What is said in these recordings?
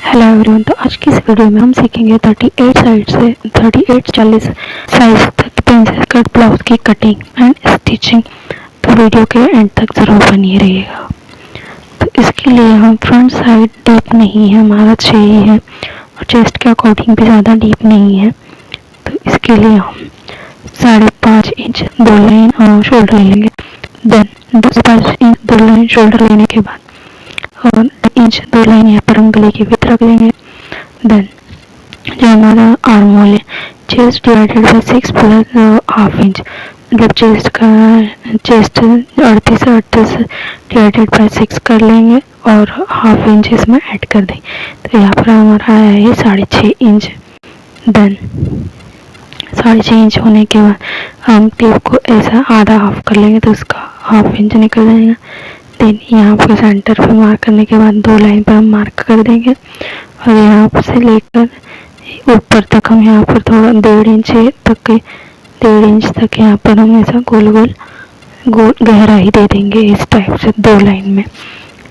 Hello everyone. तो आज की इस वीडियो में हम सीखेंगे 38 साइड से 38-40 साइज तक प्रिंसेस कट ब्लाउज की कटिंग एंड स्टिचिंग। तो वीडियो के एंड तक ज़रूर बनी रहिएगा। तो इसके लिए हम फ्रंट साइड डीप नहीं है, हमारा 6 ही है और चेस्ट के अकॉर्डिंग भी ज़्यादा डीप नहीं है। तो इसके लिए हम 5.5 इंच 2 लाइन और शोल्डर लेंगे। देन 5 इंच 2 लाइन शोल्डर लेने के बाद और इंच 2 लाइन यहाँ पर हम गले के भीतर रख लेंगे। देन जो हमारा आर्म होल है, chest divided by 6 plus half inch, मतलब चेस्ट 38 डिवाइडेड बाई 6 कर लेंगे और हाफ इंच इसमें ऐड कर देंगे। तो यहाँ पर हमारा आया है 6.5 इंच। देन 6.5 इंच होने के बाद हम टेप को ऐसा आधा हाफ कर लेंगे तो उसका हाफ इंच निकल जाएगा। देन यहाँ पर सेंटर पे मार्क करने के बाद 2 लाइन पर हम मार्क कर देंगे और यहाँ से लेकर ऊपर तक हम यहाँ पर थोड़ा 1.5 इंच तक यहाँ पर हम ऐसा गोल गोल गहराई दे देंगे इस टाइप से 2 लाइन में,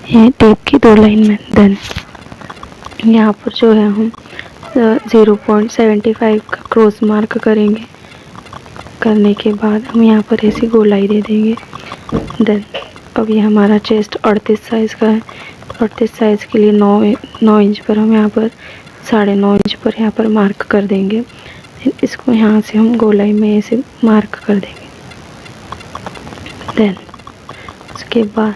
ये टेप की 2 लाइन में। देन यहाँ पर जो है हम 0.75 का क्रॉस मार्क करेंगे। करने के बाद हम यहाँ पर ऐसी गोलाई दे देंगे। देन अब ये हमारा चेस्ट 38 साइज़ का है, 38 साइज़ के लिए 9 इंच पर हम यहाँ पर 9.5 इंच पर यहाँ पर मार्क कर देंगे। इसको यहाँ से हम गोलाई में ऐसे मार्क कर देंगे। देन उसके बाद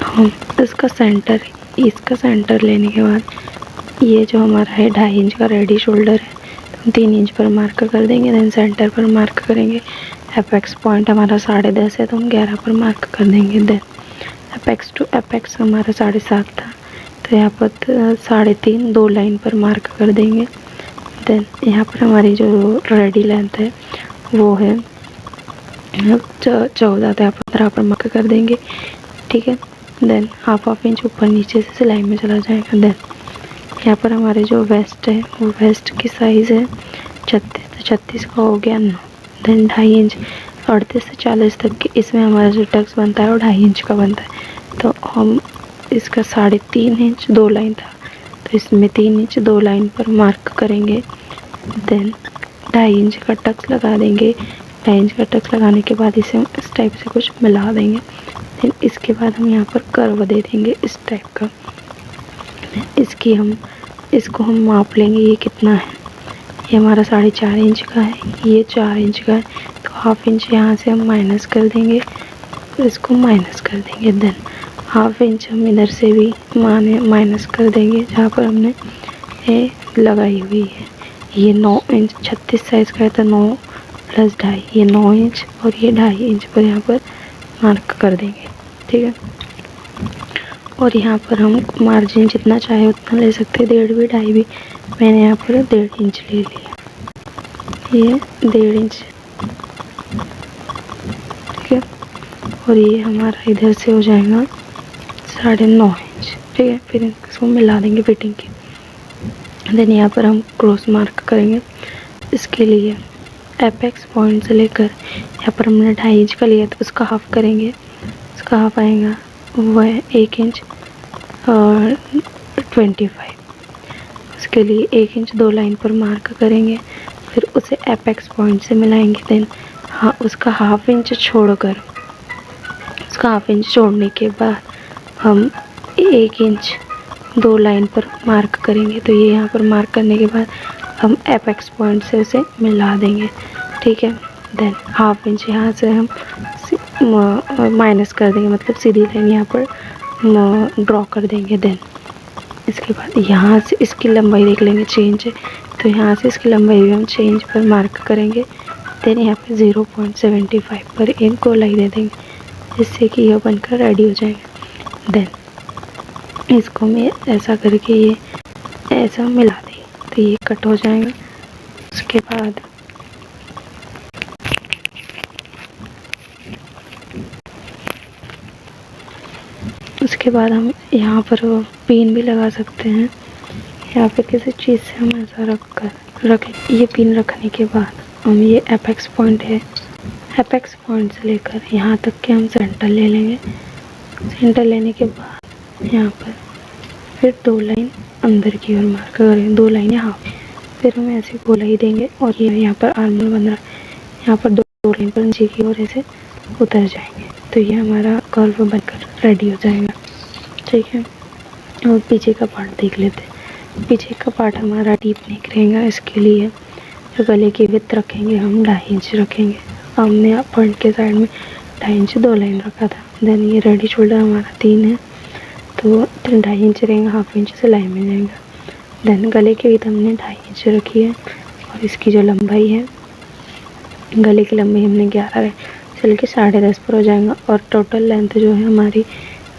हम इसका सेंटर लेने के बाद ये जो हमारा है 2.5 इंच का रेडी शोल्डर है, तो हम 3 इंच पर मार्क कर देंगे। देन सेंटर पर मार्क करेंगे। एपेक्स पॉइंट हमारा 10.5 है तो हम 11 पर मार्क कर देंगे। देन एपेक्स टू एपेक्स हमारा 7.5 था तो यहाँ पर 3.5 2 लाइन पर मार्क कर देंगे। देन यहाँ पर हमारी जो रेडी लेंथ है वो है 14 तो यहाँ पर 15 पर मार्क कर देंगे। ठीक है। देन हाफ इंच ऊपर नीचे से सिलाई में चला जाएगा। देन यहाँ पर हमारे जो वेस्ट है वो वेस्ट की साइज़ है 36, तो 36 का हो गया 9। देन 2.5 इंच 38 से 40 तक की इसमें हमारा जो टक्स बनता है वो 2.5 इंच का बनता है। तो हम इसका 3.5 इंच 2 लाइन था तो इसमें 3 इंच 2 लाइन पर मार्क करेंगे। देन 2.5 इंच का टक्स लगा देंगे। 2.5 इंच का टक्स लगाने के बाद इसे हम इस टाइप से कुछ मिला देंगे। देन इसके बाद हम यहाँ पर कर्व दे देंगे इस टाइप का। इसको हम माप लेंगे ये कितना है। ये हमारा 4.5 इंच का है, ये 4 इंच का है, तो हाफ इंच यहाँ से हम माइनस कर देंगे और इसको माइनस कर देंगे। देन हाफ इंच हम इधर से भी माइनस कर देंगे जहाँ पर हमने ये लगाई हुई है। ये 9 इंच 36 साइज़ का है तो 9 + 2.5 ये 9 इंच और ये 2.5 इंच पर यहाँ पर मार्क कर देंगे। ठीक है। और यहाँ पर हम मार्जिन जितना चाहे उतना ले सकते हैं, 1.5 भी 2.5 भी। मैंने यहाँ पर 1.5 इंच ले लिया, ये 1.5 इंच। ठीक है। और ये हमारा इधर से हो जाएगा 9.5 इंच। ठीक है। फिर इसको मिला देंगे फिटिंग की। देन यहाँ पर हम क्रॉस मार्क करेंगे। इसके लिए एपेक्स पॉइंट से लेकर यहाँ पर हमने 2.5 इंच का लिया तो उसका हाफ करेंगे। उसका हाफ आएगा वो है 1 इंच और 25। उसके लिए 1 इंच 2 लाइन पर मार्क करेंगे, फिर उसे एपेक्स पॉइंट से मिलाएंगे। देन उसका हाफ इंच छोड़ने के बाद हम 1 इंच 2 लाइन पर मार्क करेंगे। तो ये यहाँ पर मार्क करने के बाद हम एपेक्स पॉइंट से उसे मिला देंगे। ठीक है। देन हाफ इंच यहाँ से हम माइनस कर देंगे, मतलब सीधी लाइन यहाँ पर ड्रॉ कर देंगे। देन इसके बाद यहाँ से इसकी लंबाई देख लेंगे 6 इंच है तो यहाँ से इसकी लंबाई भी हम 6 इंच पर मार्क करेंगे। देन यहाँ पे 0.75 पर एक गोलाई दे देंगे जिससे कि यह बनकर रेडी हो जाएगा। देन इसको मैं ऐसा करके ये ऐसा मिला देंगे तो ये कट हो जाएगा। उसके बाद हम यहाँ पर पिन भी लगा सकते हैं। यहाँ पे किसी चीज़ से हम ऐसा रख ये पिन रखने के बाद हम ये एपेक्स पॉइंट है, एपेक्स पॉइंट से लेकर यहाँ तक के हम सेंटर ले लेंगे। सेंटर लेने के बाद यहाँ पर फिर 2 लाइन अंदर की ओर मार्क करेंगे, 2 लाइनें हाफ। फिर हम ऐसे गोलाई देंगे और ये यहाँ पर आर्मोल बन रहा है, यहाँ पर 2 लाइन पर नीचे की ओर ऐसे उतर जाएंगे। तो ये हमारा कर्व बनकर रेडी हो जाएगा। ठीक है, और पीछे का पार्ट देख लेते हैं। पीछे का पार्ट हमारा डीप नेक रहेगा। इसके लिए जो गले की विड्थ रखेंगे हम 2.5 इंच रखेंगे। हमने फ्रंट के साइड में 2.5 इंच 2 लाइन रखा था। देन ये रेडी शोल्डर हमारा 3 है, तो 2.5 इंच रहेगा, हाफ इंच सिलाई में जाएगा। देन गले की विड्थ हमने 2.5 इंच रखी है और इसकी जो लंबाई है, गले की लंबाई हमने 11 है, चल के 10.5 पर हो जाएगा। और टोटल लेंथ जो है हमारी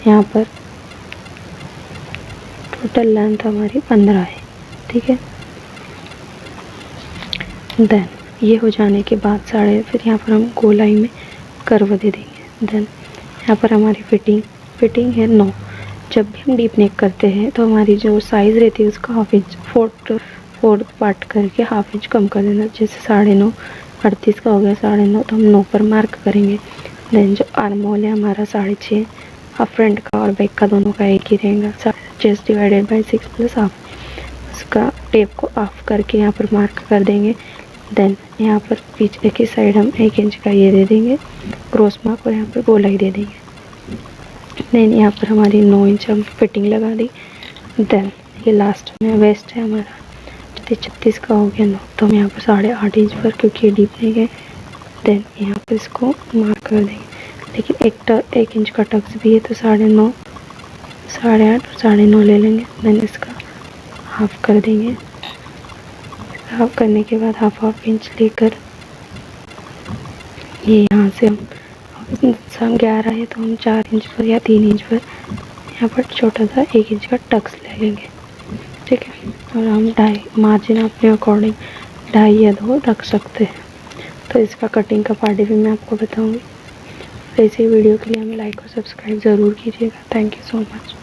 यहाँ पर, टोटल लेंथ हमारी 15 है। ठीक है, देन ये हो जाने के बाद फिर यहाँ पर हम गोलाई में कर्व दे देंगे। देन यहाँ पर हमारी फिटिंग है 9। जब भी हम डीप नेक करते हैं तो हमारी जो साइज़ रहती है उसका हाफ इंच, फोर्थ पार्ट करके हाफ इंच कम कर देना। जैसे 9.5, 38 का हो गया 9.5, तो हम 9 पर मार्क करेंगे। देन जो आर्मोल है हमारा 6.5, और फ्रंट का और बैक का दोनों का एक ही रहेगा, chest divided by 6 plus half. उसका टेप को ऑफ करके यहाँ पर मार्क कर देंगे। देन यहाँ पर पीछे की साइड हम 1 इंच का ये दे देंगे क्रॉस मार्क, और यहाँ पर गोलाई दे देंगे। देन यहाँ पर हमारी 9 इंच हम फिटिंग लगा दी। देन ये लास्ट में वेस्ट है हमारा 36 का हो गया 9, तो हम यहाँ पर 8.5 इंच पर, क्योंकि ये डीप नहीं गए। देन यहाँ पर इसको मार्क कर देंगे, लेकिन 1 इंच का टक्स भी है, तो 9.5, 8.5 और 9.5 ले लेंगे। देन इसका हाफ कर देंगे। हाफ करने के बाद हाफ इंच लेकर ये यहाँ से हम 11 है, तो हम 4 इंच पर या 3 इंच पर यहाँ पर छोटा सा 1 इंच का टक्स ले लेंगे। ठीक है, और हम 2.5 मार्जिन अपने अकॉर्डिंग 2.5 या 2 रख सकते हैं। तो इसका कटिंग का पार्ट भी मैं आपको बताऊंगी। ऐसे वीडियो के लिए हमें लाइक और सब्सक्राइब ज़रूर कीजिएगा। Thank you so much.